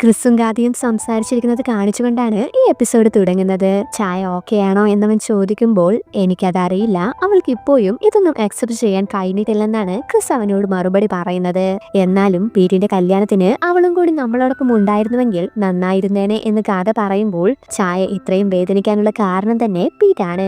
ക്രിസും ഗാദിയും സംസാരിച്ചിരിക്കുന്നത് കാണിച്ചുകൊണ്ടാണ് ഈ എപ്പിസോഡ് തുടങ്ങുന്നത്. ചായ ഓക്കെ ആണോ എന്നവൻ ചോദിക്കുമ്പോൾ എനിക്കതറിയില്ല, അവൾക്ക് ഇപ്പോഴും ഇതൊന്നും അക്സെപ്റ്റ് ചെയ്യാൻ കഴിഞ്ഞിട്ടില്ലെന്നാണ് ക്രിസ് അവനോട് മറുപടി പറയുന്നത്. എന്നാലും പീറ്റിന്റെ കല്യാണത്തിന് അവളും കൂടി നമ്മളോടൊപ്പം ഉണ്ടായിരുന്നുവെങ്കിൽ നന്നായിരുന്നേനെ എന്ന് കഥ പറയുമ്പോൾ ചായ ഇത്രയും വേദനിക്കാനുള്ള കാരണം തന്നെ പീറ്റാണ്.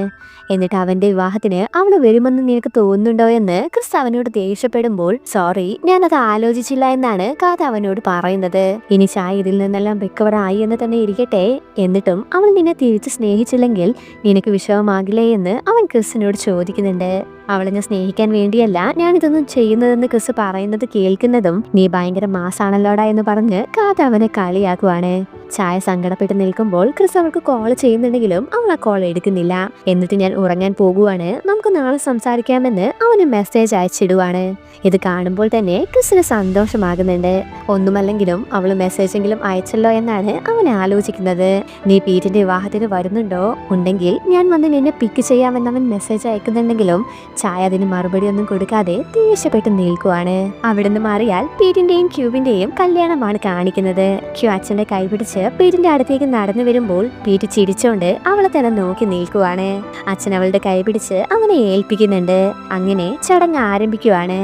എന്നിട്ട് അവന്റെ വിവാഹത്തിന് അവള് വരുമെന്ന് നിനക്ക് തോന്നുന്നുണ്ടോ എന്ന് ക്രിസ് അവനോട് ദേഷ്യപ്പെടുമ്പോൾ സോറി, ഞാനത് ആലോചിച്ചില്ല എന്നാണ് കഥ അവനോട് പറയുന്നത്. ഇനി ചായ ഇതിൽ നിന്നെല്ലാം റിക്കവർ ആയി എന്ന് തന്നെ ഇരിക്കട്ടെ, എന്നിട്ടും അവൾ നിന്നെ തിരിച്ച് സ്നേഹിച്ചില്ലെങ്കിൽ നിനക്ക് വിഷമമാകില്ലേ എന്ന് അവൻ ക്രിസിനോട് ചോദിക്കുന്നുണ്ട്. അവളെ ഞാൻ സ്നേഹിക്കാൻ വേണ്ടിയല്ല ഞാനിതൊന്നും ചെയ്യുന്നതെന്ന് ക്രിസ് പറയുന്നത് കേൾക്കുന്നതും നീ ഭയങ്കര മാസാണല്ലോടാ എന്ന് പറഞ്ഞ് കാത അവനെ കളിയാക്കുവാണ്. ചായ സങ്കടപ്പെട്ട് നിൽക്കുമ്പോൾ ക്രിസ് അവൾക്ക് കോൾ ചെയ്യുന്നുണ്ടെങ്കിലും അവൾ ആ കോൾ എടുക്കുന്നില്ല. എന്നിട്ട് ഞാൻ ഉറങ്ങാൻ പോകുവാണ്, നമുക്ക് നാളെ സംസാരിക്കാമെന്ന് അവന് മെസ്സേജ് അയച്ചിടുവാണ്. ഇത് കാണുമ്പോൾ തന്നെ ക്രിസിന് സന്തോഷമാകുന്നുണ്ട്. ഒന്നുമല്ലെങ്കിലും അവള് മെസ്സേജെങ്കിലും അയച്ചല്ലോ എന്നാണ് അവൻ ആലോചിക്കുന്നത്. നീ പീറ്റിന്റെ വിവാഹത്തിന് വരുന്നുണ്ടോ? ഉണ്ടെങ്കിൽ ഞാൻ വന്ന് നിന്നെ പിക്ക് ചെയ്യാമെന്ന് അവൻ മെസ്സേജ് അയക്കുന്നുണ്ടെങ്കിലും ചായ അതിന് മറുപടി ഒന്നും കൊടുക്കാതെ ദേഷ്യപ്പെട്ട് നിൽക്കുവാണ്. അവിടുന്ന് മാറിയാൽ പീറ്റിന്റെയും ക്യൂബിന്റെയും കല്യാണമാണ് കാണിക്കുന്നത്. ക്യൂ അച്ഛന്റെ കൈപിടിച്ച് പീറ്റിന്റെ അടുത്തേക്ക് നടന്നു വരുമ്പോൾ പീറ്റ് ചിരിച്ചോണ്ട് അവളെ തന്നെ നോക്കി നിൽക്കുവാണ്. അച്ഛൻ അവളുടെ കൈപിടിച്ച് അവനെ ഏൽപ്പിക്കുന്നുണ്ട്. അങ്ങനെ ചടങ്ങ് ആരംഭിക്കുവാണ്.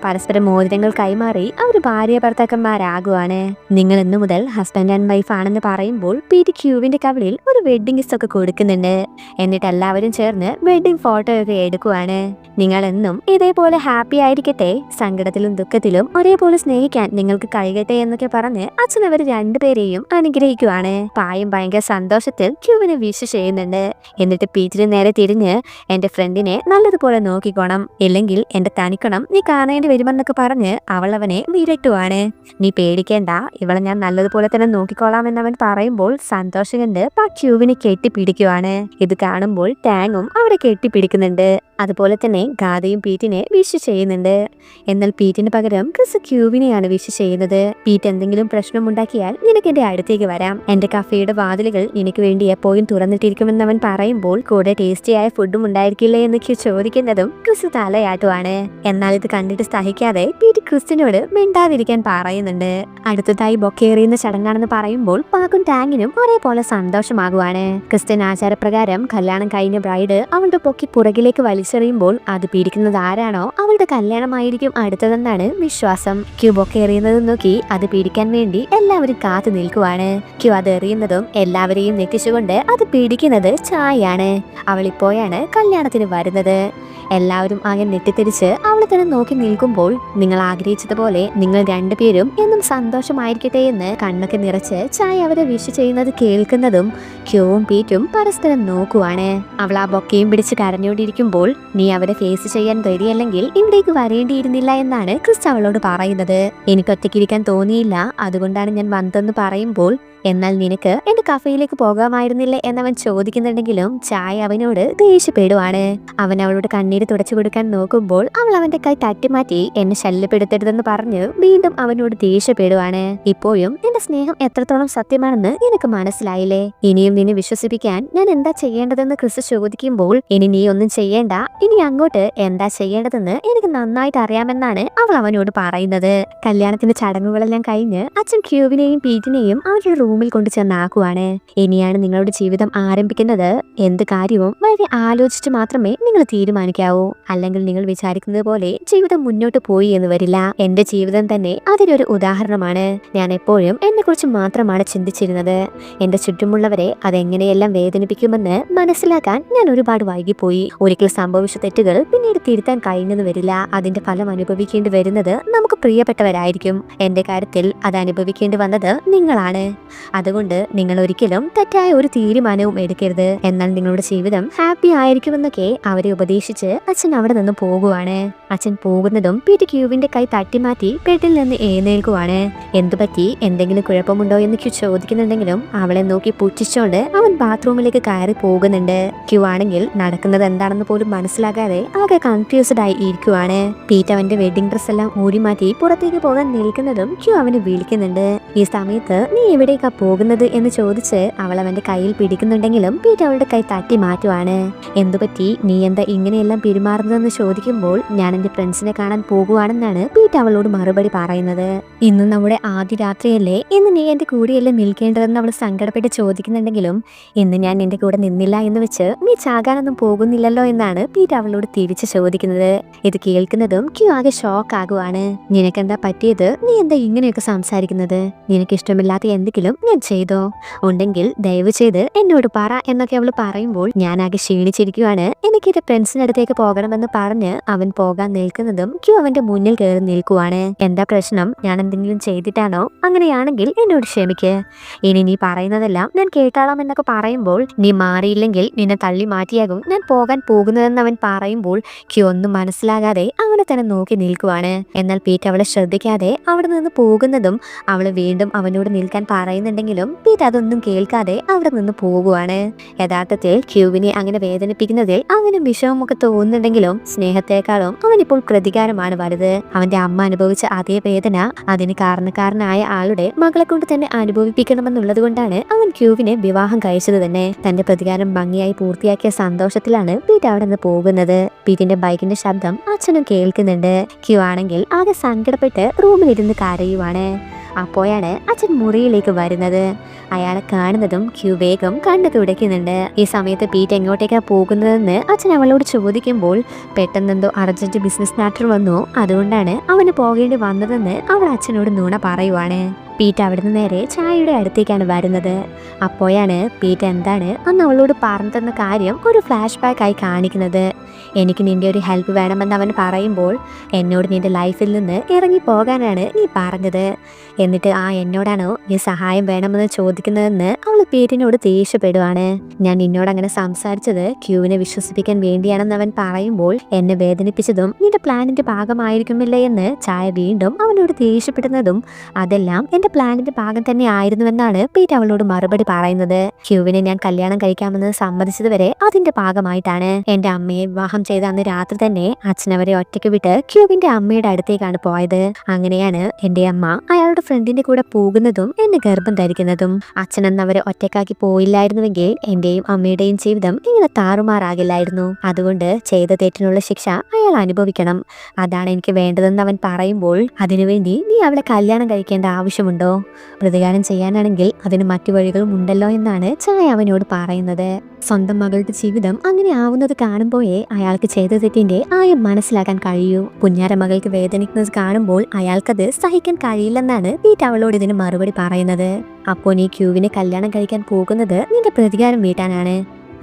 പരസ്പരം മോതിരങ്ങൾ കൈമാറി അവർ ഭാര്യ ഭർത്താക്കന്മാരാകുവാണ്. നിങ്ങൾ ഇന്നു മുതൽ ഹസ്ബൻഡ് ആൻഡ് വൈഫ് ആണെന്ന് പറയുമ്പോൾ പീറ്റ് ക്യൂവിന്റെ കവിളിൽ ഒരു വെഡിങ് കിസ് ഒക്കെ കൊടുക്കുന്നുണ്ട്. എന്നിട്ട് എല്ലാവരും ചേർന്ന് വെഡിങ് ഫോട്ടോ ഒക്കെ എടുക്കുവാണ്. നിങ്ങൾ എന്നും ഇതേപോലെ ഹാപ്പി ആയിരിക്കട്ടെ, സങ്കടത്തിലും ദുഃഖത്തിലും ഒരേപോലെ സ്നേഹിക്കാൻ നിങ്ങൾക്ക് കഴിയട്ടെ എന്നൊക്കെ പറഞ്ഞ് അച്ഛൻ അവർ രണ്ടുപേരെയും അനുഗ്രഹിക്കുവാണ്. പായും ഭയങ്കര സന്തോഷത്തിൽ ക്യൂവിനെ വിഷ് ചെയ്യുന്നുണ്ട്. എന്നിട്ട് പീറ്റിന് നേരെ തിരിഞ്ഞ് എന്റെ ഫ്രണ്ടിനെ നല്ലതുപോലെ നോക്കിക്കോണം, ഇല്ലെങ്കിൽ എന്റെ തനിക്കണം നീ കാണേണ്ടി വരുമെന്നൊക്കെ പറഞ്ഞ് അവൾ അവനെ വിരട്ടുവാണ്. നീ പേടിക്കേണ്ട, ഇവളെ ഞാൻ നല്ലതുപോലെ തന്നെ നോക്കിക്കോളാം എന്നവൻ പറയുമ്പോൾ സന്തോഷം കണ്ട് ക്യൂവിനെ കെട്ടിപ്പിടിക്കുവാണ്. ഇത് കാണുമ്പോൾ ടാങ്ങും അവിടെ കെട്ടിപ്പിടിക്കുന്നുണ്ട്. അതുപോലെ തന്നെ ഗാദയും പീറ്റിനെ വിഷ് ചെയ്യുന്നുണ്ട്. എന്നാൽ പീറ്റിന് പകരം ക്രിസ് ക്യൂവിനെയാണ് വിഷ് ചെയ്യുന്നത്. പീറ്റ് എന്തെങ്കിലും പ്രശ്നമുണ്ടാക്കിയാൽ നിനക്ക് എന്റെ അടുത്തേക്ക് വരാം, എന്റെ കഫേയുടെ വാതിലുകൾ നിനക്ക് വേണ്ടി എപ്പോഴും തുറന്നിട്ടിരിക്കുമെന്ന് അവൻ പറയുമ്പോൾ കൂടെ ടേസ്റ്റിയായ ഫുഡും ഉണ്ടായിരിക്കില്ലേ എന്ന് ക്യൂ ചോദിക്കുന്നതും ക്രിസ് തലയാട്ടുവാണ്. എന്നാൽ ഇത് കണ്ടിട്ട് സഹിക്കാതെ പീറ്റ് ക്രിസ്റ്റിനോട് മിണ്ടാതിരിക്കാൻ പറയുന്നുണ്ട്. അടുത്തതായി ബൊക്കെ എറിയുന്ന ചടങ്ങാണെന്ന് പറയുമ്പോൾ പാക്കും ടാങ്ങിനും ഒരേപോലെ സന്തോഷമാകുവാണ്. ക്രിസ്ത്യൻ ആചാരപ്രകാരം കല്യാണം കഴിഞ്ഞ ബ്രൈഡ് അവളുടെ പൊക്കി പുറകിലേക്ക് വലിച്ചെറിയുമ്പോൾ അത് പിടിക്കുന്നത് ആരാണോ അവളുടെ കല്യാണമായിരിക്കും അടുത്തതെന്നാണ് വിശ്വാസം. ക്യൂ ബൊക്കെ എറിയുന്നത് നോക്കി അത് പിടിക്കാൻ വേണ്ടി എല്ലാവരും കാത്തു നിൽക്കുവാണ്. ക്യൂ അത് എറിയുന്നതും എല്ലാവരെയും ഞെട്ടിച്ചുകൊണ്ട് അത് പിടിക്കുന്നത് ചായയാണ്. അവൾ ഇപ്പോഴാണ് കല്യാണത്തിന് വരുന്നത്. എല്ലാവരും ആകെ നെട്ടിത്തിരിച്ച് അവളെ തന്നെ നോക്കി നിൽക്കുമ്പോൾ നിങ്ങൾ ആഗ്രഹിച്ചതുപോലെ നിങ്ങൾ രണ്ടുപേരും എന്നും സന്തോഷമായിരിക്കട്ടെ എന്ന് കണ്ണൊക്കെ നിറച്ച് ചായ അവരെ വിഷ് ചെയ്യുന്നത് കേൾക്കുന്നതും ക്യൂവും പീറ്റും പരസ്പരം നോക്കുവാണ്. അവൾ ആ ബൊക്കയും പിടിച്ച് കരഞ്ഞോണ്ടിരിക്കുമ്പോൾ നീ അവരെ ഫേസ് ചെയ്യാൻ റെഡിയല്ലെങ്കിൽ ഇവിടേക്ക് വരേണ്ടിയിരുന്നില്ല എന്നാണ് ക്രിസ് അവളോട് പറയുന്നത്. എനിക്ക് ഒറ്റയ്ക്കിരിക്കാൻ തോന്നിയില്ല, അതുകൊണ്ടാണ് ഞാൻ വന്നതെന്ന് പറയുമ്പോൾ എന്നാൽ നിനക്ക് എന്റെ കഫയിലേക്ക് പോകാമായിരുന്നില്ലേ എന്നവൻ ചോദിക്കുന്നുണ്ടെങ്കിലും ചായ അവനോട് ദേഷ്യപ്പെടുവാണ്. അവൻ അവളുടെ കണ്ണീര് തുടച്ചു കൊടുക്കാൻ നോക്കുമ്പോൾ അവൾ അവന്റെ കൈ തട്ടിമാറ്റി എന്നെ ശല്യപ്പെടുത്തരുതെന്ന് പറഞ്ഞ് വീണ്ടും അവനോട് ദേഷ്യപ്പെടുവാണ്. ഇപ്പോഴും എന്റെ സ്നേഹം എത്രത്തോളം സത്യമാണെന്ന് എനിക്ക് മനസ്സിലായില്ലേ, ഇനിയും നിന്നെ വിശ്വസിപ്പിക്കാൻ ഞാൻ എന്താ ചെയ്യേണ്ടതെന്ന് ക്രിസ് ചോദിക്കുമ്പോൾ ഇനി നീ ഒന്നും ചെയ്യേണ്ട, ഇനി അങ്ങോട്ട് എന്താ ചെയ്യേണ്ടതെന്ന് എനിക്ക് നന്നായിട്ട് അറിയാമെന്നാണ് അവൾ അവനോട് പറയുന്നത്. കല്യാണത്തിന്റെ ചടങ്ങുകളെല്ലാം കഴിഞ്ഞ് അച്ഛൻ ക്യൂവിനെയും പീറ്റിനെയും അവരുടെ റൂമിൽ കൊണ്ട് ചെന്നാക്കുവാണ്. ഇനിയാണ് നിങ്ങളുടെ ജീവിതം ആരംഭിക്കുന്നത്. എന്ത് കാര്യവും വളരെ ആലോചിച്ച് മാത്രമേ നിങ്ങൾ തീരുമാനിക്കാവൂ, അല്ലെങ്കിൽ നിങ്ങൾ വിചാരിക്കുന്നത് പോലെ ജീവിതം മുന്നോട്ട് പോയി എന്ന് വരില്ല. എന്റെ ജീവിതം തന്നെ അതിനൊരു ഉദാഹരണമാണ്. ഞാൻ എപ്പോഴും എന്നെ കുറിച്ച് മാത്രമാണ് ചിന്തിച്ചിരുന്നത്. എന്റെ ചുറ്റുമുള്ളവരെ അതെങ്ങനെയെല്ലാം വേദനിപ്പിക്കുമെന്ന് മനസ്സിലാക്കാൻ ഞാൻ ഒരുപാട് വൈകിപ്പോയി. ഒരിക്കൽ സംഭവിച്ച തെറ്റുകൾ പിന്നീട് തിരുത്താൻ കഴിഞ്ഞെന്ന് വരില്ല. അതിന്റെ ഫലം അനുഭവിക്കേണ്ടി വരുന്നത് നമുക്ക് പ്രിയപ്പെട്ടവരായിരിക്കും. എന്റെ കാര്യത്തിൽ അത് അനുഭവിക്കേണ്ടി വന്നത് നിങ്ങളാണ്. അതുകൊണ്ട് നിങ്ങൾ ഒരിക്കലും തെറ്റായ ഒരു തീരുമാനവും എടുക്കരുത്. എന്നാൽ നിങ്ങളുടെ ജീവിതം ഹാപ്പി ആയിരിക്കുമെന്നൊക്കെ അവരെ ഉപദേശിച്ച് അച്ഛൻ അവിടെ നിന്ന് പോകുവാണ്. അച്ഛൻ പോകുന്നതും പീറ്റ് ക്യൂവിന്റെ കൈ തട്ടിമാറ്റി ബെഡിൽ നിന്ന് എഴുന്നേൽക്കുവാണ്. എന്തുപറ്റി, എന്തെങ്കിലും കുഴപ്പമുണ്ടോ എന്ന് ക്യൂ ചോദിക്കുന്നുണ്ടെങ്കിലും അവളെ നോക്കി പുച്ഛിച്ചോണ്ട് അവൻ ബാത്റൂമിലേക്ക് കയറി പോകുന്നുണ്ട്. ക്യൂ ആണെങ്കിൽ നടക്കുന്നത് എന്താണെന്ന് പോലും മനസ്സിലാകാതെ ആകെ കൺഫ്യൂസ്ഡ് ആയി ഇരിക്കുവാണ്. പീറ്റ് അവന്റെ വെഡിങ് ഡ്രസ് എല്ലാം ഊരിമാറ്റി പുറത്തേക്ക് പോകാൻ നിൽക്കുന്നതും ക്യൂ അവനെ വിളിക്കുന്നുണ്ട്. ഈ സമയത്ത് നീ എവിടേക്കാ പോകുന്നത് എന്ന് ചോദിച്ച് അവൾ അവന്റെ കയ്യിൽ പിടിക്കുന്നുണ്ടെങ്കിലും പീറ്റ് അവളുടെ കൈ തട്ടി മാറ്റുവാണ്. എന്തുപറ്റി, നീ എന്താ ഇങ്ങനെയെല്ലാം പെരുമാറുന്നതെന്ന് ചോദിക്കുമ്പോൾ ഞാൻ എന്റെ ഫ്രണ്ട്സിനെ കാണാൻ പോകാൻ പോകുവാണെന്നാണ് പീറ്റ് അവളോട് മറുപടി പറയുന്നത്. ഇന്ന് നമ്മുടെ ആദ്യ രാത്രിയല്ലേ, ഇന്ന് നീ എന്റെ കൂടെയല്ലേ നിൽക്കേണ്ടതെന്ന് അവൾ സങ്കടപ്പെട്ട് ചോദിക്കുന്നുണ്ടെങ്കിലും ഇന്ന് ഞാൻ നിന്റെ കൂടെ നിന്നില്ല എന്ന് വെച്ച് നീ ചാകാനൊന്നും പോകുന്നില്ലല്ലോ എന്നാണ് പീറ്റ് അവളോട് തിരിച്ചു ചോദിക്കുന്നത്. ഇത് കേൾക്കുന്നതും ക്യൂ ആകെ ഷോക്ക് ആകുവാണ്. നിനക്കെന്താ പറ്റിയത്? നീ എന്താ ഇങ്ങനെയൊക്കെ സംസാരിക്കുന്നത്? നിനക്ക് ഇഷ്ടമില്ലാത്ത എന്തെങ്കിലും ഞാൻ ചെയ്തോ? ഉണ്ടെങ്കിൽ ദയവ് ചെയ്ത് എന്നോട് പറ എന്നൊക്കെ അവൾ പറയുമ്പോൾ ഞാൻ ആകെ ക്ഷീണിച്ചിരിക്കുവാണ്, എനിക്ക് എന്റെ ഫ്രണ്ട്സിന്റെ അടുത്തേക്ക് പോകണമെന്ന് പറഞ്ഞ് അവൻ പോകാൻ നിൽക്കുന്നതും ക്യൂ അവന്റെ മുന്നിൽ കയറി നിൽക്കുവാണ്. എന്താ പ്രശ്നം? ഞാൻ എന്തെങ്കിലും ചെയ്തിട്ടാണോ? അങ്ങനെയാണെങ്കിൽ എന്നോട് ക്ഷമിക്ക്. ഇനി നീ പറയുന്നതെല്ലാം ഞാൻ കേട്ടാളാം എന്നൊക്കെ പറയുമ്പോൾ നീ മാറിയില്ലെങ്കിൽ നിന്നെ തള്ളി മാറ്റിയാകും ഞാൻ പോകാൻ പോകുന്നതെന്ന് അവൻ പറയുമ്പോൾ ക്യൂ ഒന്നും മനസ്സിലാകാതെ അവനെ തന്നെ നോക്കി നിൽക്കുവാണ്. എന്നാൽ പീറ്റ് അവളെ ശ്രദ്ധിക്കാതെ അവിടെ നിന്ന് പോകുന്നതും അവള് വീണ്ടും അവനോട് നിൽക്കാൻ പറയുന്നുണ്ടെങ്കിലും പീറ്റ് അതൊന്നും കേൾക്കാതെ അവിടെ നിന്ന് പോകുവാണ്. യഥാർത്ഥത്തിൽ ക്യൂവിനെ അങ്ങനെ വേദനിപ്പിക്കുന്നതിൽ അവനും വിഷമമൊക്കെ തോന്നുന്നുണ്ടെങ്കിലും സ്നേഹത്തെക്കാളും അവനിപ്പോൾ പ്രതികാരമാണ് വലുത്. അവന്റെ അമ്മ അനുഭവിച്ച അതേ വേദന അതിന് കാരണക്കാരനായ ആളുടെ മകളെ കൊണ്ട് തന്നെ അനുഭവിപ്പിക്കണമെന്നുള്ളത് കൊണ്ടാണ് അവൻ ക്യൂവിനെ വിവാഹം കഴിച്ചത് തന്നെ. തന്റെ പ്രതികാരം ഭംഗിയായി പൂർത്തിയാക്കിയ സന്തോഷത്തിലാണ് പീറ്റ് അവിടെ നിന്ന് പോകുന്നത്. പീറ്റിന്റെ ബൈക്കിന്റെ ശബ്ദം അച്ഛനും കേൾക്കുന്നുണ്ട്. ക്യൂ ആണെങ്കിൽ ആകെ സങ്കടപ്പെട്ട് റൂമിലിരുന്ന് കരയുവാണ്. അപ്പോഴാണ് അച്ഛൻ മുറിയിലേക്ക് വരുന്നത്. അയാളെ കാണുന്നതും ക്യൂ വേഗം കണ്ടു തുടയ്ക്കുന്നുണ്ട്. ഈ സമയത്ത് പീറ്റ് എങ്ങോട്ടേക്കാണ് പോകുന്നതെന്ന് അച്ഛൻ അവളോട് ചോദിക്കുമ്പോൾ പെട്ടെന്നെന്തോ അർജന്റ് ബിസിനസ് മാറ്റർ വന്നു, അതുകൊണ്ടാണ് അവന് പോകേണ്ടി വന്നതെന്ന് അവൾ അച്ഛനോട് നുണ പറയുവാണ്. പീറ്റ് അവിടുന്ന് നേരെ ചായയുടെ അടുത്തേക്കാണ് വരുന്നത്. അപ്പോഴാണ് പീറ്റ് എന്താണ് അന്ന് അവളോട് പറഞ്ഞതെന്ന കാര്യം ഒരു ഫ്ലാഷ് ബാക്ക് ആയി കാണിക്കുന്നത്. എനിക്ക് നിന്റെ ഒരു ഹെൽപ്പ് വേണമെന്ന് അവൻ പറയുമ്പോൾ എന്നോട് നിന്റെ ലൈഫിൽ നിന്ന് ഇറങ്ങി പോകാനാണ് നീ പറഞ്ഞത്, എന്നിട്ട് എന്നോടാണോ നീ സഹായം വേണമെന്ന് ചോദിക്കുന്നതെന്ന് അവൾ പീറ്റിനോട് ദേഷ്യപ്പെടുവാണ്. ഞാൻ നിന്നോട് അങ്ങനെ സംസാരിച്ചത് ക്യൂവിനെ വിശ്വസിപ്പിക്കാൻ വേണ്ടിയാണെന്ന് അവൻ പറയുമ്പോൾ എന്നെ വേദനിപ്പിച്ചതും നിന്റെ പ്ലാനിന്റെ ഭാഗമായിരിക്കുമില്ലേ എന്ന് ചായ വീണ്ടും അവനോട് ദേഷ്യപ്പെടുന്നതും അതെല്ലാം എന്റെ പ്ലാനിന്റെ ഭാഗം തന്നെ ആയിരുന്നുവെന്നാണ് പീറ്റ് അവളോട് മറുപടി പറയുന്നത്. ക്യൂവിനെ ഞാൻ കല്യാണം കഴിക്കാമെന്ന് സമ്മതിച്ചത് വരെ അതിന്റെ ഭാഗമായിട്ടാണ്. എന്റെ അമ്മയെ വിവാഹം ചെയ്ത അന്ന് രാത്രി തന്നെ അച്ഛൻ അവരെ ഒറ്റയ്ക്ക് വിട്ട് ക്യൂവിന്റെ അമ്മയുടെ അടുത്തേക്കാണ് പോയത്. അങ്ങനെയാണ് എന്റെ അമ്മ അയാളുടെ ഫ്രണ്ടിന്റെ കൂടെ പോകുന്നതും എന്നെ ഗർഭം ധരിക്കുന്നതും. അച്ഛനെന്ന് അവരെ ഒറ്റയ്ക്കാക്കി പോയില്ലായിരുന്നുവെങ്കിൽ എന്റെയും അമ്മയുടെയും ജീവിതം ഇങ്ങനെ താറുമാറാകില്ലായിരുന്നു. അതുകൊണ്ട് ചെയ്ത തെറ്റിനുള്ള ശിക്ഷ അയാൾ അനുഭവിക്കണം, അതാണ് എനിക്ക് വേണ്ടതെന്ന് അവൻ പറയുമ്പോൾ അതിനുവേണ്ടി നീ അവളെ കല്യാണം കഴിക്കേണ്ട ആവശ്യമുണ്ടോ? പ്രതികാരം ചെയ്യാനാണെങ്കിൽ അതിന് മറ്റു വഴികളും ഉണ്ടല്ലോ എന്നാണ് ചായ അവനോട് പറയുന്നത്. സ്വന്തം മകളുടെ ജീവിതം അങ്ങനെ ആവുന്നത് കാണുമ്പോഴേ അയാൾക്ക് ചെയ്ത തെറ്റിന്റെ ആയം മനസ്സിലാക്കാൻ കഴിയൂ. പുന്നാര മകൾക്ക് വേദനിക്കുന്നത് കാണുമ്പോൾ അയാൾക്കത് സഹിക്കാൻ കഴിയില്ലെന്നാണ് പീറ്റ് അവളോട് ഇതിന് മറുപടി പറയുന്നത്. അപ്പോൾ നീ ക്യൂവിനെ കല്യാണം കഴിക്കാൻ പോകുന്നത് നിന്റെ പ്രതികാരം വീട്ടാനാണ്,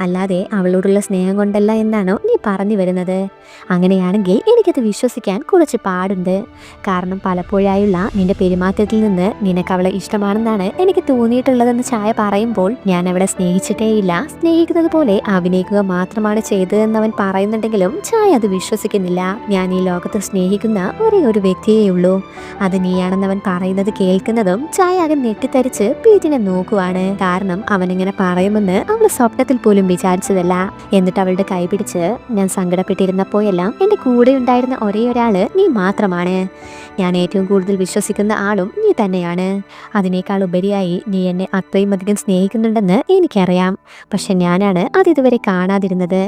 അല്ലാതെ അവളോടുള്ള സ്നേഹം കൊണ്ടല്ല എന്നാണോ നീ പറഞ്ഞു വരുന്നത്? അങ്ങനെയാണെങ്കിൽ എനിക്കത് വിശ്വസിക്കാൻ കുറച്ച് പാടുണ്ട്. കാരണം പലപ്പോഴായുള്ള നിന്റെ പെരുമാറ്റത്തിൽ നിന്ന് നിനക്ക് അവളെ ഇഷ്ടമാണെന്നാണ് എനിക്ക് തോന്നിയിട്ടുള്ളതെന്ന് ചായ പറയുമ്പോൾ ഞാൻ അവളെ സ്നേഹിച്ചിട്ടേയില്ല, സ്നേഹിക്കുന്നത് പോലെ അഭിനയിക്കുക മാത്രമാണ് ചെയ്തതെന്ന് അവൻ പറയുന്നുണ്ടെങ്കിലും ചായ അത് വിശ്വസിക്കുന്നില്ല. ഞാൻ ഈ ലോകത്ത് സ്നേഹിക്കുന്ന ഒരേ ഒരു വ്യക്തിയേ ഉള്ളൂ, അത് നീയാണെന്ന് അവൻ പറയുന്നത് കേൾക്കുന്നതും ചായ ആകെ ഞെട്ടിത്തരിച്ച് പീറ്റിനെ നോക്കുവാണ്. കാരണം അവനിങ്ങനെ പറയുമെന്ന് അവൾ സ്വപ്നത്തിൽ പോലും വിചാരിച്ചതല്ല. എന്നിട്ട് അവളുടെ കൈ പിടിച്ച് ഞാൻ സങ്കടപ്പെട്ടിരുന്നപ്പോഴെല്ലാം എന്റെ കൂടെ ഉണ്ടായിരുന്ന ഒരേ ഒരാള് നീ മാത്രമാണ്, ഞാൻ ഏറ്റവും കൂടുതൽ വിശ്വസിക്കുന്ന ആളും നീ തന്നെയാണ്. അതിനേക്കാൾ ഉപരിയായി നീ എന്നെ അത്രയും അധികം സ്നേഹിക്കുന്നുണ്ടെന്ന് എനിക്കറിയാം, പക്ഷെ ഞാനാണ് അത് ഇതുവരെ കാണാതിരുന്നത്.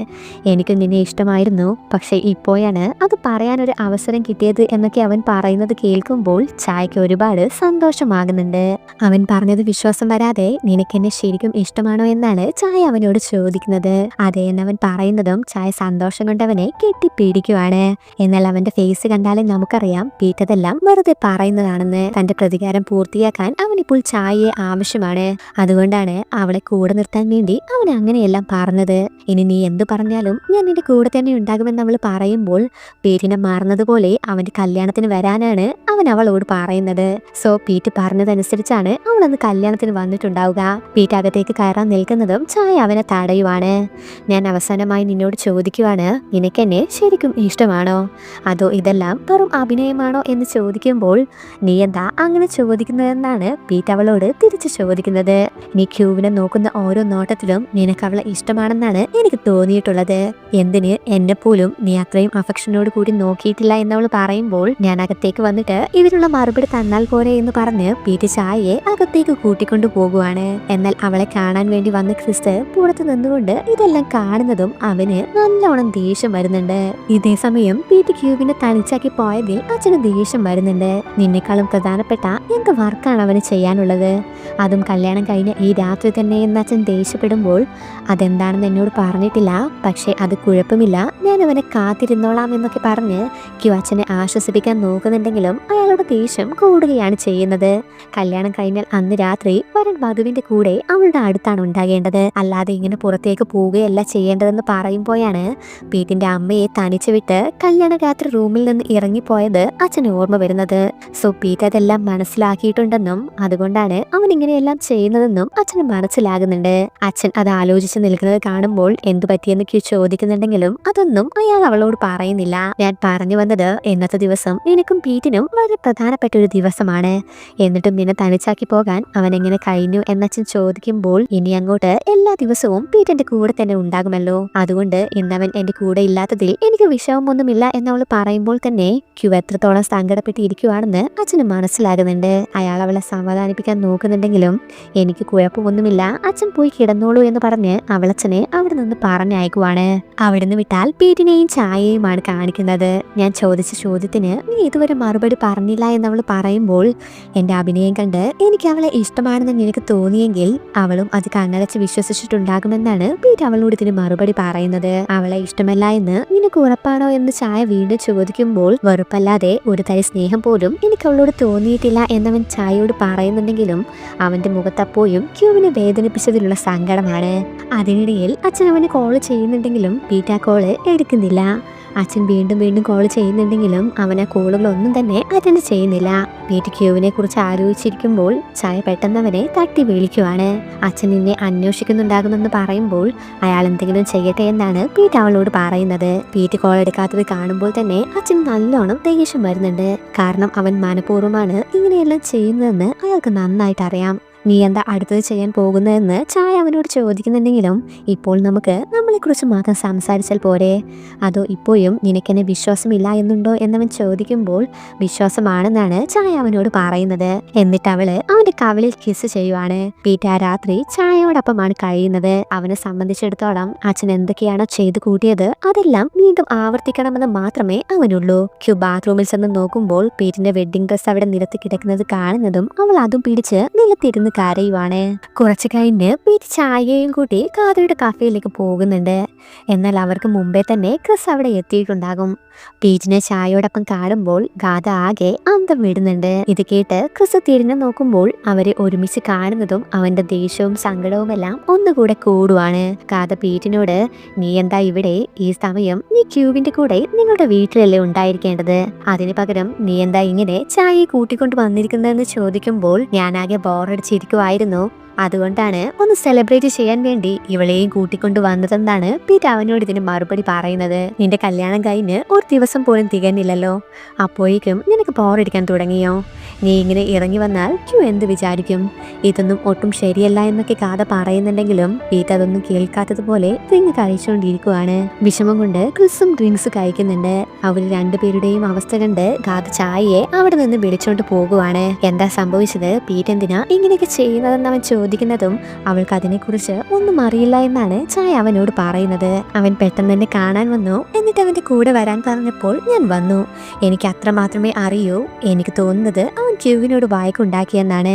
എനിക്കും നിന്നെ ഇഷ്ടമായിരുന്നു, പക്ഷെ ഇപ്പോഴാണ് അത് പറയാനൊരു അവസരം കിട്ടിയത് എന്നൊക്കെ അവൻ പറയുന്നത് കേൾക്കുമ്പോൾ ചായക്ക് ഒരുപാട് സന്തോഷമാകുന്നുണ്ട്. അവൻ പറഞ്ഞത് വിശ്വാസം വരാതെ നിനക്കെന്നെ ശരിക്കും ഇഷ്ടമാണോ എന്നാണ് ചായ അവനോട് ചോദിക്കുന്നത്. അതേ എന്നവൻ പറയുന്നതും ചായ സന്തോഷം കൊണ്ട് അവനെ കെട്ടിപ്പിടിക്കുവാണ്. എന്നാൽ അവന്റെ ഫേസ് കണ്ടാലേ നമുക്കറിയാം പീറ്റതെല്ലാം വെറുതെ പറയുന്നതാണെന്ന്. തന്റെ പ്രതികാരം പൂർത്തിയാക്കാൻ അവനിപ്പോൾ ചായയെ ആവശ്യമാണ്, അതുകൊണ്ടാണ് അവളെ കൂടെ നിർത്താൻ വേണ്ടി അവൻ അങ്ങനെയെല്ലാം പറഞ്ഞത്. ഇനി നീ എന്തു പറഞ്ഞാലും ഞാൻ നിന്റെ കൂടെ തന്നെ ഉണ്ടാകുമെന്ന് അവൾ പറയുമ്പോൾ പീറ്റിനെ മാറുന്നതുപോലെ അവന്റെ കല്യാണത്തിന് വരാനാണ് അവൻ അവളോട് പറയുന്നത്. സോ പീറ്റ് പറഞ്ഞതനുസരിച്ചാണ് അവൾ അന്ന് കല്യാണത്തിന് വന്നിട്ടുണ്ടാവുക. പീറ്റ് അകത്തേക്ക് കയറാൻ നിൽക്കുന്നതും ചായ അവനെ തടയുവാണ്. ഞാൻ അവസാനമായി നിന്നോട് ചോദിക്കുവാണ്, നിനക്കെന്നെ ശരിക്കും ഇഷ്ടമാണോ, അതോ ഇതെല്ലാം വെറും അഭിനയമാണോ എന്ന് ചോദിക്കുമ്പോൾ നീ എന്താ അങ്ങനെ ചോദിക്കുന്നതെന്നാണ് പീറ്റ് അവളോട് തിരിച്ചു ചോദിക്കുന്നത്. നീ ക്യൂവിനെ നോക്കുന്ന ഓരോ നോട്ടത്തിലും നിനക്ക് അവളെ ഇഷ്ടമാണെന്നാണ് എനിക്ക് തോന്നിയിട്ടുള്ളത്. എന്തിന് എന്നെ പോലും നീ അത്രയും അഫക്ഷനോട് കൂടി നോക്കിയിട്ടില്ല എന്നവൾ പറയുമ്പോൾ ഞാൻ അകത്തേക്ക് വന്നിട്ട് ഇതിനുള്ള മറുപടി തന്നാൽ പോരെ എന്ന് പറഞ്ഞ് പീറ്റ് ചായയെ അകത്തേക്ക് കൂട്ടിക്കൊണ്ടു പോകുവാണ്. എന്നാൽ അവളെ കാണാൻ വേണ്ടി വന്ന ക്രിസ് പുറത്തു നിന്ന് നിന്നുകൊണ്ട് ഇതെല്ലാം കാണുന്നതും അവന് നല്ലോണം ദേഷ്യം വരുന്നുണ്ട്. ഇതേ സമയം പീറ്റ് ക്യൂവിനെ തനിച്ചാക്കി പോയതിൽ അച്ഛന് ദേഷ്യം വരുന്നുണ്ട്. നിന്നെക്കാളും പ്രധാനപ്പെട്ട എന്ത് വർക്കാണ് അവന് ചെയ്യാനുള്ളത്, അതും കല്യാണം കഴിഞ്ഞ ഈ രാത്രി തന്നെ എന്ന് അച്ഛൻ ദേഷ്യപ്പെടുമ്പോൾ അതെന്താണെന്ന് എന്നോട് പറഞ്ഞിട്ടില്ല, പക്ഷെ അത് കുഴപ്പമില്ല, ഞാൻ അവനെ കാത്തിരുന്നോളാം എന്നൊക്കെ പറഞ്ഞ് ക്യൂ അച്ഛനെ ആശ്വസിപ്പിക്കാൻ നോക്കുന്നുണ്ടെങ്കിലും അയാളുടെ ദേഷ്യം കൂടുകയാണ് ചെയ്യുന്നത്. കല്യാണം കഴിഞ്ഞാൽ അന്ന് രാത്രി വരൻ വധുവിന്റെ കൂടെ അവളുടെ അടുത്താണ് ഉണ്ടാകേണ്ടത്, അല്ലാതെ ഇങ്ങനെ പുറത്തേക്ക് പോവുകയല്ല ചെയ്യേണ്ടതെന്ന് പറയുമ്പോഴാണ് പീറ്റിന്റെ അമ്മയെ തനിച്ചു വിട്ട് കല്യാണ രാത്രി റൂമിൽ നിന്ന് ഇറങ്ങിപ്പോയത് അച്ഛന് ഓർമ്മ വരുന്നത്. സോ പീറ്റ് അതെല്ലാം മനസ്സിലാക്കിയിട്ടുണ്ടെന്നും അതുകൊണ്ടാണ് അവൻ ഇങ്ങനെയെല്ലാം ചെയ്യുന്നതെന്നും അച്ഛന് മനസ്സിലാകുന്നുണ്ട്. അച്ഛൻ അത് ആലോചിച്ച് നിൽക്കുന്നത് കാണുമ്പോൾ എന്തു പറ്റിയെന്ന് ക്യൂ ചോദിക്കുന്നുണ്ടെങ്കിലും അതൊന്നും അയാൾ അവളോട് പറയുന്നില്ല. ഞാൻ പറഞ്ഞു വന്നത് ഇന്നത്തെ ദിവസം എനിക്കും പീറ്റിനും വളരെ പ്രധാനപ്പെട്ട ഒരു ദിവസമാണ്, എന്നിട്ടും നിന്നെ തനിച്ചാക്കി പോകാൻ അവൻ എങ്ങനെ കഴിഞ്ഞു എന്നച്ഛൻ ചോദിക്കുമ്പോൾ ഇനി അങ്ങോട്ട് എല്ലാ ദിവസവും പീറ്റിന്റെ കൂടെ തന്നെ ഉണ്ടാകുമല്ലോ, അതുകൊണ്ട് ഇന്നവൻ എന്റെ കൂടെ ഇല്ലാത്തതിൽ എനിക്ക് വിഷമമൊന്നുമില്ല എന്നവൾ പറയുമ്പോൾ തന്നെ ക്യൂ എത്രത്തോളം സങ്കടപ്പെട്ടിരിക്കുവാണെന്ന് അച്ഛന് മനസ്സിലാകുന്നുണ്ട്. അയാൾ അവളെ സമാധാനിപ്പിക്കാൻ നോക്കുന്നുണ്ടെങ്കിലും എനിക്ക് കുഴപ്പമൊന്നുമില്ല, അച്ഛൻ പോയി കിടന്നോളൂ എന്ന് പറഞ്ഞ് അവളച്ഛനെ അവിടെ നിന്ന് പറഞ്ഞയക്കുവാണ്. അവിടുന്ന് വിട്ടാൽ പീറ്റിനെയും ചായയുമാണ് കാണിക്കുന്നത്. ഞാൻ ചോദിച്ച ചോദ്യത്തിന് നീ ഇതുവരെ മറുപടി പറഞ്ഞില്ല എന്നവൾ പറയുമ്പോൾ എന്റെ അഭിനയം കണ്ട് എനിക്ക് അവളെ ഇഷ്ടമാണെന്ന് നിനക്ക് തോന്നിയെങ്കിൽ അവളും അത് കണ്ണടച്ച് വിശ്വസിച്ചിട്ടുണ്ടാകുമെന്നാണ് പീറ്റ് അവളോട് ഇതിന് മറുപടി പറയുന്നത്. അവളെ ഇഷ്ടമല്ല എന്ന് നിനക്ക് ഉറപ്പാണോ എന്ന് ചായ വീണ്ടും ചോദിക്കുമ്പോൾ വെറുപ്പല്ലാതെ ഒരു തരി സ്നേഹം പോലും എനിക്ക് അവളോട് തോന്നിയിട്ടില്ല എന്നവൻ ചായയോട് പറയുന്നുണ്ടെങ്കിലും അവന്റെ മുഖത്തപ്പോഴും ക്യൂവിനെ വേദനിപ്പിച്ചതിലുള്ള സങ്കടമാണ്. അതിനിടയിൽ അച്ഛൻ അവന് കോൾ ചെയ്യുന്നുണ്ടെങ്കിലും പീറ്റ് ആ കോള് എടുക്കുന്നില്ല. അച്ഛൻ വീണ്ടും വീണ്ടും കോൾ ചെയ്യുന്നുണ്ടെങ്കിലും അവൻ ആ കോളുകളൊന്നും തന്നെ അറ്റൻഡ് ചെയ്യുന്നില്ല. പീറ്റ് ക്യൂവിനെ കുറിച്ച് ആലോചിച്ചിരിക്കുമ്പോൾ ചായ പെട്ടെന്ന് അവനെ തട്ടി വിളിക്കുവാണ്. അച്ഛൻ നിന്നെ അന്വേഷിക്കുന്നുണ്ടാകുമെന്ന് പറയുമ്പോൾ അയാൾ എന്തെങ്കിലും ചെയ്യട്ടെ എന്നാണ് പീറ്റ് അവളോട് പറയുന്നത്. പീറ്റ് കോൾ എടുക്കാത്തത് കാണുമ്പോൾ തന്നെ അച്ഛൻ നല്ലോണം ദേഷ്യം വരുന്നുണ്ട്. കാരണം അവൻ മനഃപൂർവ്വമാണ് ഇങ്ങനെയെല്ലാം ചെയ്യുന്നതെന്ന് അയാൾക്ക് നന്നായിട്ട് അറിയാം. നീ എന്താ അടുത്തത് ചെയ്യാൻ പോകുന്നതെന്ന് ചായ അവനോട് ചോദിക്കുന്നുണ്ടെങ്കിലും ഇപ്പോൾ നമുക്ക് നമ്മളെക്കുറിച്ച് മാത്രം സംസാരിച്ചാൽ പോരെ, അതോ ഇപ്പോഴും നിനക്കെന്നെ വിശ്വാസമില്ല എന്നുണ്ടോ എന്നവൻ ചോദിക്കുമ്പോൾ വിശ്വാസമാണെന്നാണ് ചായ അവനോട് പറയുന്നത്. എന്നിട്ട് അവള് അവന്റെ കവിളിൽ കിസ് ചെയ്യുവാണ്. പീറ്റ് ആ രാത്രി ചായയോടൊപ്പമാണ് കഴിയുന്നത്. അവനെ സംബന്ധിച്ചിടത്തോളം അച്ഛൻ എന്തൊക്കെയാണോ ചെയ്തു കൂട്ടിയത് അതെല്ലാം വീണ്ടും ആവർത്തിക്കണമെന്ന് മാത്രമേ അവനുള്ളൂ. ക്യൂ ബാത്റൂമിൽ ചെന്ന് നോക്കുമ്പോൾ പീറ്റിന്റെ വെഡ്ഡിംഗ് ഡ്രസ് അവിടെ നിരത്തി കിടക്കുന്നത് കാണുന്നതും അവൾ അതും പിടിച്ച് നിലത്തിരുന്ന് കരയുവാണ്. കുറച്ചു കഴിഞ്ഞ് പീറ്റ് ചായയും കൂട്ടി കാതയുടെ കഫേയിലേക്ക് പോകുന്നുണ്ട്. എന്നാൽ അവർക്ക് മുമ്പേ തന്നെ ക്രിസ് അവിടെ എത്തിയിട്ടുണ്ടാകും. പീറ്റിനെ ചായയോടൊപ്പം കാണുമ്പോൾ ഗാഥ ആകെ അന്തം വിടുന്നുണ്ട്. ഇത് കേട്ട് ക്രിസ് തിരിഞ്ഞു നോക്കുമ്പോൾ അവരെ ഒരുമിച്ച് കാണുന്നതും അവന്റെ ദേഷ്യവും സങ്കടവും എല്ലാം ഒന്നുകൂടെ കൂടുവാണ്. ഗാഥ പീറ്റിനോട് നീ എന്താ ഇവിടെ ഈ സമയം, നീ ക്യൂവിന്റെ കൂടെ നിങ്ങളുടെ വീട്ടിലല്ലേ ഉണ്ടായിരിക്കേണ്ടത്, അതിന് പകരം നീ എന്താ ഇങ്ങനെ ചായയെ കൂട്ടിക്കൊണ്ട് വന്നിരിക്കുന്നതെന്ന് ചോദിക്കുമ്പോൾ ഞാനാകെ ബോറടിച്ചിരിക്കുവായിരുന്നു, അതുകൊണ്ടാണ് ഒന്ന് സെലിബ്രേറ്റ് ചെയ്യാൻ വേണ്ടി ഇവളെയും കൂട്ടിക്കൊണ്ട് വന്നതെന്നാണ് പീറ്റ് അവനോട് ഇതിന് മറുപടി പറയുന്നത്. നിന്റെ കല്യാണം കഴിഞ്ഞ് ഒരു ദിവസം പോലും തികഞ്ഞില്ലല്ലോ, അപ്പോഴേക്കും നിനക്ക് ബോറടിക്കാൻ തുടങ്ങിയോ, നീ ഇങ്ങനെ ഇറങ്ങി വന്നാൽ ക്യൂ എന്ത് വിചാരിക്കും, ഇതൊന്നും ഒട്ടും ശരിയല്ല എന്നൊക്കെ കഥ പറയുന്നുണ്ടെങ്കിലും പീറ്റ് അതൊന്നും കേൾക്കാത്തതുപോലെ ഡ്രിങ്ക് കഴിച്ചുകൊണ്ടിരിക്കുവാണ്. വിഷമം കൊണ്ട് ക്രിസും ഡ്രിങ്ക്സ് കഴിക്കുന്നുണ്ട്. അവർ രണ്ടുപേരുടെയും അവസ്ഥ കണ്ട് ഗാഥ ചായയെ അവിടെ നിന്ന് വിളിച്ചോണ്ട് പോകുവാണ്. എന്താ സംഭവിച്ചത്, പീറ്റ് എന്തിനാ ഇങ്ങനെയൊക്കെ ചെയ്യുന്നതെന്ന് അവൻ ചോദിക്കുന്നതും അവൾക്ക് അതിനെക്കുറിച്ച് ഒന്നും അറിയില്ല എന്നാണ് ചായ അവനോട് പറയുന്നത്. അവൻ പെട്ടെന്ന് തന്നെ കാണാൻ വന്നു. എന്നിട്ട് അവന്റെ കൂടെ വരാൻ പറഞ്ഞപ്പോൾ ഞാൻ വന്നു, എനിക്ക് അത്ര മാത്രമേ അറിയൂ, എനിക്ക് തോന്നുന്നത് അവൻ ക്യൂവിനോട് വായ്ക്കുണ്ടാക്കിയെന്നാണ്,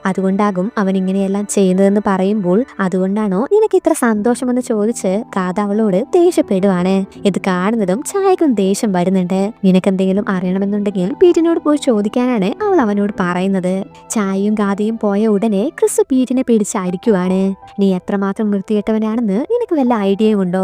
അതുകൊണ്ടാകും അവൻ ഇങ്ങനെയെല്ലാം ചെയ്യുന്നതെന്ന് പറയുമ്പോൾ അതുകൊണ്ടാണോ നിനക്ക് ഇത്ര സന്തോഷമെന്ന് ചോദിച്ച് കാഥ അവളോട് ദേഷ്യപ്പെടുവാണ്. ഇത് കാണുന്നതും ചായക്കും ദേഷ്യം വരുന്നുണ്ട്. നിനക്കെന്തെങ്കിലും അറിയണമെന്നുണ്ടെങ്കിൽ പീറ്റിനോട് പോയി ചോദിക്കാനാണ് അവൾ അവനോട് പറയുന്നത്. ചായയും ഗാഥയും പോയ ഉടനെ ക്രിസ് പീറ്റിനെ പിടിച്ചടിക്കുവാണ്. നീ എത്രമാത്രം വൃത്തികെട്ടവനാണെന്ന് നിനക്ക് വല്ല ഐഡിയയും ഉണ്ടോ,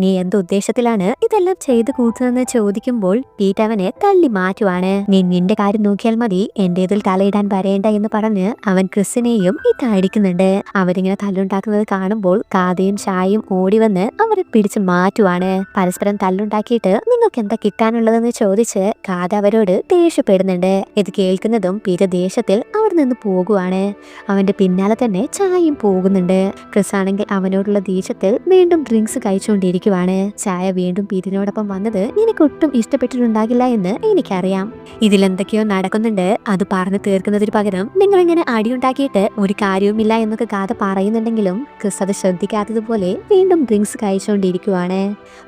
നീ എന്ത് ഉദ്ദേശത്തിലാണ് ഇതെല്ലാം ചെയ്തു കൂട്ടുന്നതെന്ന് ചോദിക്കുമ്പോൾ പീറ്റ് അവനെ തള്ളി മാറ്റുവാണ്. നീ നിന്റെ കാര്യം നോക്കിയാൽ മതി, എന്റേതിൽ തലയിടാൻ വരേണ്ട എന്ന് പറഞ്ഞ് അവൻ ക്രിസിനെയും ഇട്ടടിക്കുന്നുണ്ട്. അവരിങ്ങനെ തല്ലുണ്ടാക്കുന്നത് കാണുമ്പോൾ കാതയും ചായയും ഓടി വന്ന് അവരെ പിടിച്ച് മാറ്റുവാണ്. പരസ്പരം തല്ലുണ്ടാക്കിയിട്ട് നിങ്ങൾക്ക് എന്താ കിട്ടാനുള്ളതെന്ന് ചോദിച്ച് കാത അവരോട് ദേഷ്യപ്പെടുന്നുണ്ട്. ഇത് കേൾക്കുന്നതും പീറ്റർ ദേഷ്യത്തിൽ അവിടെ നിന്ന് പോകുവാണ്. അവന്റെ പിന്നാലെ തന്നെ ചായയും പോകുന്നുണ്ട്. ക്രിസ് ആണെങ്കിൽ അവനോടുള്ള ദേഷ്യത്തിൽ വീണ്ടും ഡ്രിങ്ക്സ് കഴിച്ചുകൊണ്ടിരിക്കുവാണ്. ചായ വീണ്ടും പീറ്ററിനോടൊപ്പം വന്നത് എനിക്കൊട്ടും ഇഷ്ടപ്പെട്ടിട്ടുണ്ടാകില്ല എന്ന് എനിക്കറിയാം. ഇതിലെന്തൊക്കെയോ നടക്കുന്നുണ്ട്. അത് പറഞ്ഞു തീർക്കുന്നതിന് പകരം നിങ്ങളിങ്ങനെ അടിയുണ്ടാക്കിയിട്ട് ഒരു കാര്യവുമില്ല എന്നൊക്കെ കാത പറയുന്നുണ്ടെങ്കിലും ക്രിസ് അത് ശ്രദ്ധിക്കാത്തതുപോലെ വീണ്ടും ഡ്രിങ്ക്സ് കഴിച്ചുകൊണ്ടിരിക്കുവാണ്.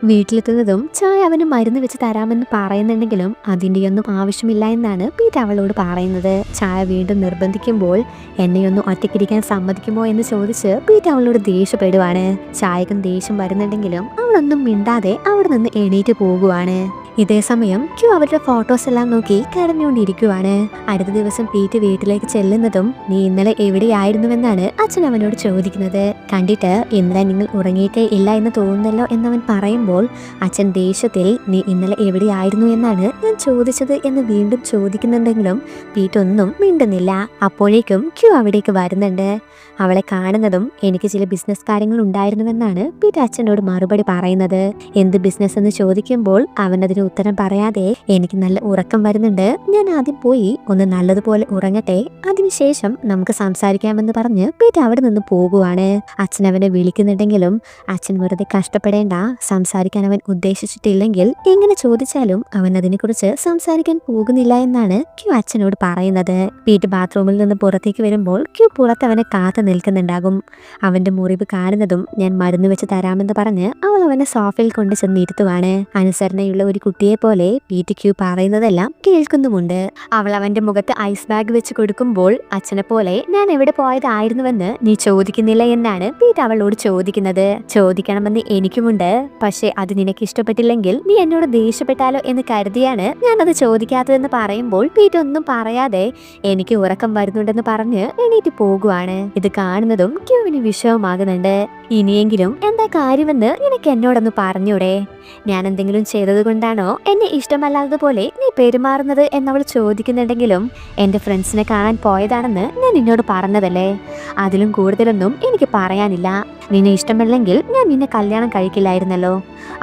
വീട്ടിലെത്തുന്നതും ചായ അവന് മരുന്ന് വെച്ച് തരാമെന്ന് പറയുന്നുണ്ടെങ്കിലും അതിൻ്റെയൊന്നും ആവശ്യമില്ല എന്നാണ് പീറ്റർ അവളോട് പറയുന്നത്. ചായ വീണ്ടും നിർബന്ധിക്കുമ്പോൾ എന്നെയൊന്നും ഒറ്റയ്ക്കിരിക്കാൻ സമ്മതിക്കുമോ എന്ന് ചോദിച്ച് പീറ്റർ അവളോട് ദേഷ്യപ്പെടുവാണ്. ചായക്കും ദേഷ്യം വരുന്നുണ്ടെങ്കിലും അവളൊന്നും മിണ്ടാതെ അവിടെ നിന്ന് എണീറ്റ് പോകുവാണ്. ഇതേ സമയം ക്യൂ അവരുടെ ഫോട്ടോസ് എല്ലാം നോക്കി കരഞ്ഞുകൊണ്ടിരിക്കുവാണ്. അടുത്ത ദിവസം പീറ്റ് വീട്ടിലേക്ക് ചെല്ലുന്നതും നീ ഇന്നലെ എവിടെയായിരുന്നുവെന്നാണ് അച്ഛൻ അവനോട് ചോദിക്കുന്നത്. കണ്ടിട്ട് ഇന്നലെ നിങ്ങൾ ഉറങ്ങിയിട്ടേ ഇല്ല എന്ന് തോന്നുന്നല്ലോ എന്നവൻ പറയുമ്പോൾ അച്ഛൻ ദേഷ്യത്തിൽ നീ ഇന്നലെ എവിടെയായിരുന്നു എന്നാണ് ഞാൻ ചോദിച്ചത് എന്ന് വീണ്ടും ചോദിക്കുന്നുണ്ടെങ്കിലും പീറ്റ് ഒന്നും മിണ്ടുന്നില്ല. അപ്പോഴേക്കും ക്യൂ അവിടേക്ക് വരുന്നുണ്ട്. അവളെ കാണുന്നതും എനിക്ക് ചില ബിസിനസ് കാര്യങ്ങൾ ഉണ്ടായിരുന്നുവെന്നാണ് പീറ്റ് അച്ഛനോട് മറുപടി പറയുന്നത്. എന്ത് ബിസിനസ് എന്ന് ചോദിക്കുമ്പോൾ അവൻ അതിന് ഉത്തരം പറയാതെ എനിക്ക് നല്ല ഉറക്കം വരുന്നുണ്ട്, ഞാൻ ആദ്യം പോയി ഒന്ന് നല്ലതുപോലെ ഉറങ്ങട്ടെ, അതിനുശേഷം നമുക്ക് സംസാരിക്കാമെന്ന് പറഞ്ഞ് പീറ്റ് അവിടെ നിന്ന് പോകുവാണ്. അച്ഛൻ അവനെ വിളിക്കുന്നുണ്ടെങ്കിലും അച്ഛൻ വെറുതെ കഷ്ടപ്പെടേണ്ട, സംസാരിക്കാൻ അവൻ ഉദ്ദേശിച്ചിട്ടില്ലെങ്കിൽ എങ്ങനെ ചോദിച്ചാലും അവൻ അതിനെക്കുറിച്ച് സംസാരിക്കാൻ പോകുന്നില്ല എന്നാണ് ക്യൂ അച്ഛനോട് പറയുന്നത്. പീറ്റ് ബാത്റൂമിൽ നിന്ന് പുറത്തേക്ക് വരുമ്പോൾ ക്യൂ പുറത്ത് അവനെ കാത്തു നിൽക്കുന്നുണ്ടാകും. അവന്റെ മുറിവ് കാണുന്നതും ഞാൻ മരുന്ന് വെച്ച് തരാമെന്ന് പറഞ്ഞ് അവൾ അവനെ സോഫയിൽ കൊണ്ട് ചെന്നിരുത്തുവാണ്. അനുസരണയുള്ള ഒരു കുട്ടിയെ പോലെ പീറ്റ് ക്യൂ പറയുന്നതെല്ലാം കേൾക്കുന്നുമുണ്ട്. അവൾ അവന്റെ മുഖത്ത് ഐസ് ബാഗ് വെച്ച് കൊടുക്കുമ്പോൾ അച്ഛനെ പോലെ ഞാൻ എവിടെ പോയതായിരുന്നുവെന്ന് നീ ചോദിക്കുന്നില്ല എന്നാണ് പീറ്റ് അവളോട് ചോദിക്കുന്നത്. ചോദിക്കണമെന്ന് എനിക്കുമുണ്ട്, പക്ഷെ അത് നിനക്ക് ഇഷ്ടപ്പെട്ടില്ലെങ്കിൽ നീ എന്നോട് ദേഷ്യപ്പെട്ടാലോ എന്ന് കരുതിയാണ് ഞാനത് ചോദിക്കാത്തതെന്ന് പറയുമ്പോൾ പീറ്റ് ഒന്നും പറയാതെ എനിക്ക് ഉറക്കം വരുന്നുണ്ടെന്ന് പറഞ്ഞ് എണീറ്റ് പോകുവാണ്. ഇത് കാണുന്നതും ക്യൂവിന് വിഷമമാകുന്നുണ്ട്. ഇനിയെങ്കിലും എന്താ കാര്യമെന്ന് നിനക്ക് എന്നോടൊന്ന് പറഞ്ഞൂടെ? ഞാൻ എന്തെങ്കിലും ചെയ്തത് കൊണ്ടാണോ എന്നെ ഇഷ്ടമല്ലാത്തതുപോലെ നീ പെരുമാറുന്നത് എന്നവൾ ചോദിക്കുന്നുണ്ടെങ്കിലും എൻ്റെ ഫ്രണ്ട്സിനെ കാണാൻ പോയതാണെന്ന് ഞാൻ നിന്നോട് പറഞ്ഞതല്ലേ, അതിലും കൂടുതലൊന്നും എനിക്ക് പറയാനില്ല. നിന്നെ ഇഷ്ടമല്ലെങ്കിൽ ഞാൻ നിന്നെ കല്യാണം കഴിക്കില്ലായിരുന്നല്ലോ,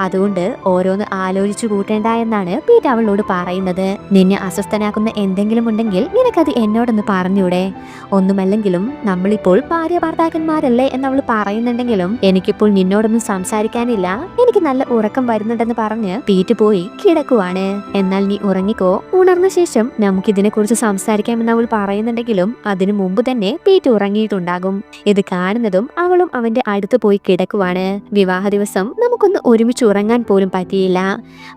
അതുകൊണ്ട് ഓരോന്ന് ആലോചിച്ചു കൂട്ടേണ്ട എന്നാണ് പീറ്റ് അവളോട് പറയുന്നത്. നിന്നെ അസ്വസ്ഥനാക്കുന്ന എന്തെങ്കിലും ഉണ്ടെങ്കിൽ നിനക്കത് എന്നോടൊന്ന് പറഞ്ഞൂടെ? ഒന്നുമല്ലെങ്കിലും നമ്മളിപ്പോൾ ഭാര്യ ഭർത്താക്കന്മാരല്ലേ എന്നവൾ പറയുന്നുണ്ടെങ്കിലും എനിക്കിപ്പോൾ നിന്നോടൊന്നും സംസാരിക്കാനില്ല, എനിക്ക് നല്ല ഉറക്കം വരുന്നുണ്ടെന്ന് പറഞ്ഞ് പീറ്റ് പോയി കിടക്കുവാണ്. എന്നാൽ നീ ഉറങ്ങിക്കോ, ഉണർന്ന ശേഷം നമുക്കിതിനെ കുറിച്ച് സംസാരിക്കാമെന്ന് അവൾ പറയുന്നുണ്ടെങ്കിലും അതിനു മുമ്പ് തന്നെ പീറ്റ് ഉറങ്ങിയിട്ടുണ്ടാകും. ഇത് കാണുന്നതും അവളും അവന്റെ അടുത്ത് പോയി കിടക്കുവാണ്. വിവാഹ ദിവസം നമുക്കൊന്ന് ഒരുമിച്ച് ഉറങ്ങാൻ പോലും പറ്റിയില്ല,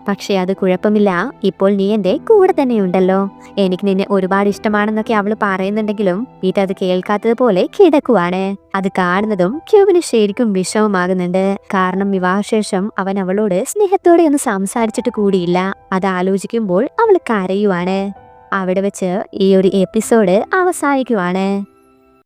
പക്ഷെ അത് കുഴപ്പമില്ല, ഇപ്പോൾ നീ എന്റെ കൂടെ തന്നെ ഉണ്ടല്ലോ, എനിക്ക് നിന്നെ ഒരുപാട് ഇഷ്ടമാണെന്നൊക്കെ അവൾ പറയുന്നുണ്ടെങ്കിലും പീറ്റ് അത് കേൾക്കാത്തതുപോലെ കിടക്കുവാണ്. അത് കാണുന്നതും ക്യൂവിന് ശരിക്കും വിഷമമാകുന്നുണ്ട്. കാരണം വിവാഹശേഷം അവൻ അവളോട് സ്നേഹത്തോടെ ഒന്ന് സംസാരിച്ചിട്ട് കൂടിയില്ല. അത് ആലോചിക്കുമ്പോൾ അവൾ കരയുവാണ്. അവിടെ വെച്ച് ഈ ഒരു എപ്പിസോഡ് അവസാനിക്കുവാണ്.